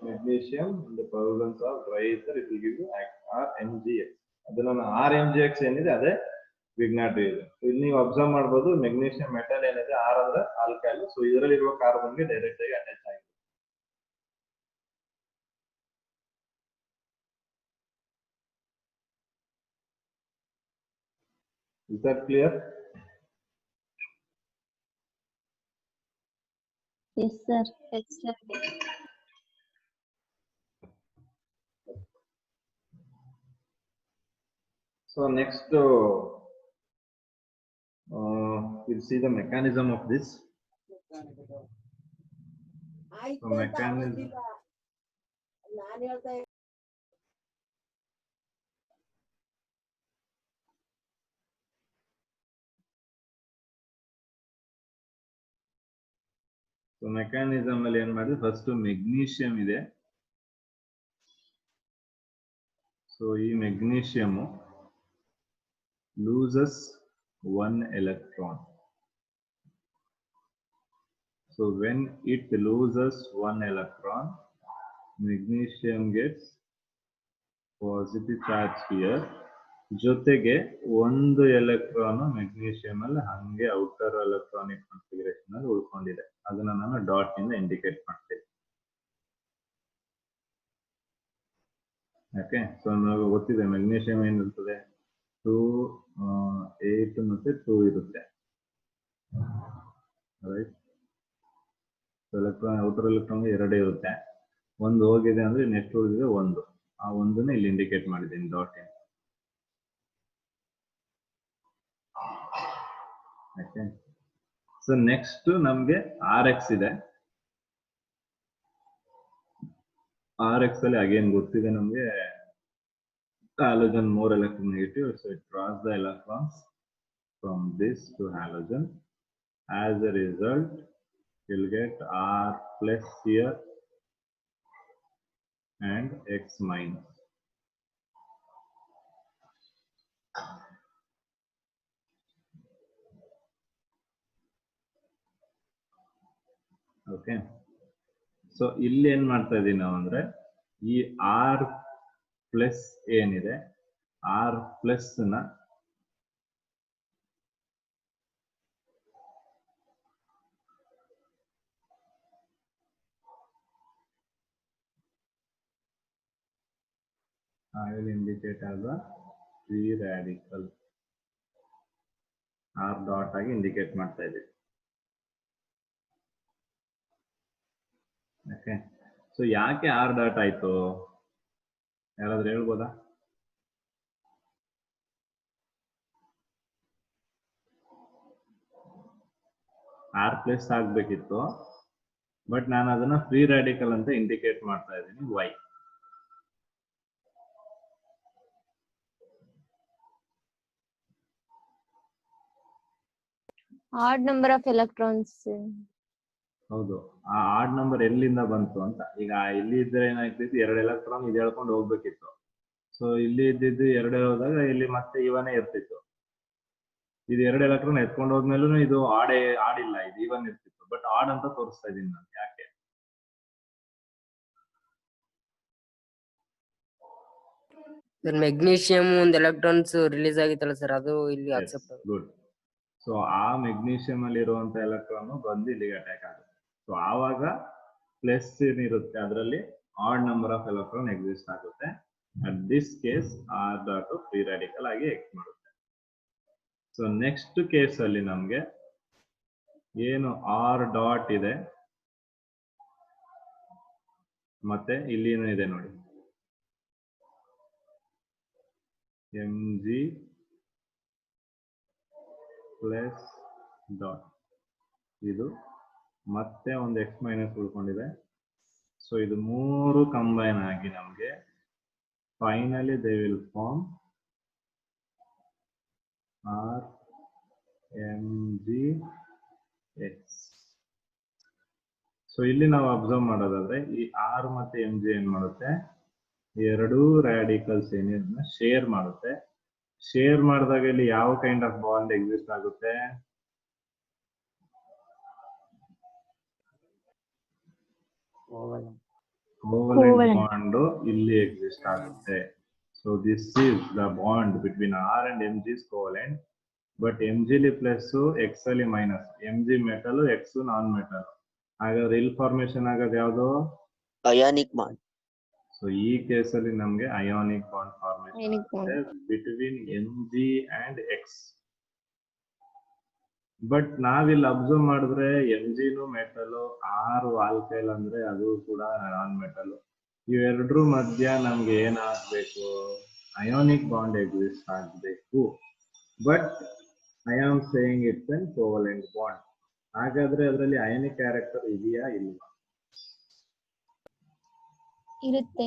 magnesium in the presence of dry ether, it will give you RMgX. ಅದನ್ನ RMgX ಏನಿದೆ ಅದೇ Grignard reagent. ಇಲ್ಲಿ ನೀವು observe ಮಾಡಬಹುದು magnesium metal ಏನಿದೆ R ಅಂದ್ರೆ alkyl. So ಇದರಲ್ಲಿರುವ carbon ಗೆ ಡೈರೆಕ್ಟ್ ಆಗಿ ಅಟ್ಯಾಚ್ ಆಗಿದೆ. Is that clear? Yes, sir. Yes, sir. So next we'll see the mechanism of this. So mechanism. So mechanism ಅಲ್ಲಿ ಏನು ಮಾಡಿದ್ರೆ ಫಸ್ಟ್ ಮೆಗ್ನೀಷಿಯಂ ಇದೆ. So ಈ magnesium loses one electron. So when it loses one electron, magnesium gets positive charge here. ಜೊತೆಗೆ ಒಂದು electron magnesium ಅಲ್ಲಿ ಹಂಗೆ outer electronic configuration ಅಲ್ಲಿ ಉಳ್ಕೊಂಡಿದೆ. ಅದನ್ನ ನಾನು ಡಾಟ್ ಇಂದ ಇಂಡಿಕೇಟ್ ಮಾಡ್ತೇನೆ. ಓಕೆ. ಸೊ ನಮಗೆ ಗೊತ್ತಿದೆ ಮೆಗ್ನೀಷಿಯಂ ಏನಿರ್ತದೆ 2 8 ಮತ್ತೆ 2 ಇರುತ್ತೆ ರೈಟ್. ಎಲೆಕ್ಟ್ರಾನ್ ಔಟರ್ ಎಲೆಕ್ಟ್ರಾನ್ ಎರಡೇ ಇರುತ್ತೆ. ಒಂದು ಹೋಗಿದೆ ಅಂದ್ರೆ ನೆಕ್ಸ್ಟ್ ಉಳಿದಿದೆ ಒಂದು. ಆ ಒಂದನ್ನ ಇಲ್ಲಿ ಇಂಡಿಕೇಟ್ ಮಾಡಿದ್ದೀನಿ ಡಾಟ್ ಇಂದ. ಓಕೆ. ಸೊ ನೆಕ್ಸ್ಟ್ ನಮ್ಗೆ RX ಇದೆ. RX ಅಲ್ಲಿ ಅಗೇನ್ ಗೊತ್ತಿದೆ ನಮ್ಗೆ halogen more electronegative, so it draws the electrons from this to halogen. As a result, you'll get R plus here and X minus. Okay. So ಇಲ್ಲಿ ಏನ್ ಮಾಡ್ತಾ ಇದೀವಿ ನಾವು ಅಂದ್ರೆ ಈ R ಪ್ಲಸ್ ಏನಿದೆ R ಪ್ಲಸ್ ನ I will indicate as a free radical. R dot ಆಗಿ ಇಂಡಿಕೇಟ್ ಮಾಡ್ತಾ ಇದೀವಿ. ಓಕೆ. ಸೊ ಯಾಕೆ R ಡಾಟ್ ಆಯ್ತು ಯಾರಾದ್ರೂ ಹೇಳ್ಬೋದಾ? R ಪ್ಲಸ್ ಆಗ್ಬೇಕಿತ್ತು, ಬಟ್ ನಾನು ಅದನ್ನ ಫ್ರೀ ರಾಡಿಕಲ್ ಅಂತ ಇಂಡಿಕೇಟ್ ಮಾಡ್ತಾ ಇದ್ದೀನಿ. Y? Odd number of electrons. ಹೌದು, ಆ ಆಡ್ ನಂಬರ್ ಎಲ್ಲಿಂದ ಬಂತು ಅಂತ. ಈಗ ಇಲ್ಲಿ ಇದ್ರೆ ಏನಾಗ್ತಿತ್ತು, 2 ಎಲೆಕ್ಟ್ರಾನ್ ಇದು ಹೇಳ್ಕೊಂಡು ಹೋಗ್ಬೇಕಿತ್ತು. ಸೊ ಇಲ್ಲಿ ಇದ್ದಿದ್ದು 2 ಹೋದಾಗ ಇಲ್ಲಿ ಮತ್ತೆ ಇವನೇ ಇರ್ತಿತ್ತು. ಇದು 2 ಎಲೆಕ್ಟ್ರಾನ್ ಎತ್ಕೊಂಡು ಹೋದ್ಮೇಲೂ ಇದು ಆಡಿಲ್ಲ, ಇದು ಇವನ್ ಇರ್ತಿತ್ತು. ಬಟ್ ಆಡ್ ಅಂತ ತೋರಿಸ್ತಾ ಇದೀನಿ ನಾನು. ಯಾಕೆ? ಸರ್ ಮೆಗ್ನೀಷಿಯಂ ಒಂದು ಎಲೆಕ್ಟ್ರಾನ್ಸ್ ರಿಲೀಸ್ ಆಗಿತ್ತಲ್ಲ ಸರ್, ಅದು ಇಲ್ಲಿ ಅಕ್ಸೆಪ್ಟ್. ಗುಡ್. ಸೊ ಆ ಮೆಗ್ನೀಷಿಯಂ ಅಲ್ಲಿ ಇರುವಂತ ಎಲೆಕ್ಟ್ರಾನ್ ಬಂದು ಇಲ್ಲಿಗೆ ಅಟ್ಯಾಕ್ ಆಗುತ್ತೆ. ಸೊ ಆವಾಗ ಪ್ಲಸ್ ಏನಿರುತ್ತೆ ಅದರಲ್ಲಿ odd number of electron exist ಆಗುತ್ತೆ. At this case R dot free radical ಆಗಿ ಎಕ್ಟ್ ಮಾಡುತ್ತೆ. ಸೊ ನೆಕ್ಸ್ಟ್ ಕೇಸ್ ಅಲ್ಲಿ ನಮ್ಗೆ ಏನು ಆರ್ ಡಾಟ್ ಇದೆ ಮತ್ತೆ ಇಲ್ಲಿನೂ ಇದೆ ನೋಡಿ, mg ಪ್ಲಸ್ ಡಾಟ್, ಇದು ಮತ್ತೆ ಒಂದು x ಮೈನಸ್ ಉಳ್ಕೊಂಡಿದೆ. ಸೊ ಇದು 3 ಕಂಬೈನ್ ಆಗಿ ನಮ್ಗೆ finally they will form R mgx. So ಇಲ್ಲಿ ನಾವು ಅಬ್ಸರ್ವ್ ಮಾಡೋದಾದ್ರೆ ಈ ಆರ್ ಮತ್ತೆ mg ಏನ್ ಮಾಡುತ್ತೆ, ಎರಡೂ ರಾಡಿಕಲ್ಸ್ ಏನಿದೆ ಶೇರ್ ಮಾಡುತ್ತೆ. ಶೇರ್ ಮಾಡಿದಾಗ ಇಲ್ಲಿ ಯಾವ ಕೈಂಡ್ ಆಫ್ ಬಾಂಡ್ ಎಕ್ಸಿಸ್ಟ್ ಆಗುತ್ತೆ? ಕೋವಲೆಂಟ್ ಬಾಂಡ್ ಇಲ್ಲಿ ಎಕ್ಸಿಸ್ಟ್ ಆಗುತ್ತೆ. So this is the bond between R and mg is covalent. But mg ಲಿ ಪ್ಲಸ್ x ಅಲ್ಲಿ minus, mg metal x non metal. ಹಾಗಾದ್ರೆ ಇಲ್ಲಿ ಫಾರ್ಮೇಶನ್ ಆಗೋದು ಯಾವುದು? Ionic bond. ಸೊ ಈ ಕೇಸಲ್ಲಿ ನಮ್ಗೆ ionic bond formation Ionic bond. Between mg and x. But ನಾವಿಲ್ಲಿ ಅಬ್ಸರ್ವ್ ಮಾಡಿದ್ರೆ mgನು ಮೆಟಲ್, ಆರ್ ಆಲ್ಕೈಲ್ ಅಂದ್ರೆ ಅದು ಕೂಡ ನಾನ್ ಮೆಟಲ್. ಇವೆರಡರ ಮಧ್ಯ ನಮ್ಗೆ ಏನಾಗಬೇಕು? ಅಯಾನಿಕ್ ಬಾಂಡ್ ಎಕ್ಸಿಸ್ಟ್ ಆಗಬೇಕು. But I am saying it's an covalent bond. ಹಾಗಾದ್ರೆ ಅದರಲ್ಲಿ ಅಯಾನಿಕ್ ಕ್ಯಾರೆಕ್ಟರ್ ಇದೆಯಾ ಇಲ್ವಾ? ಇರುತ್ತೆ.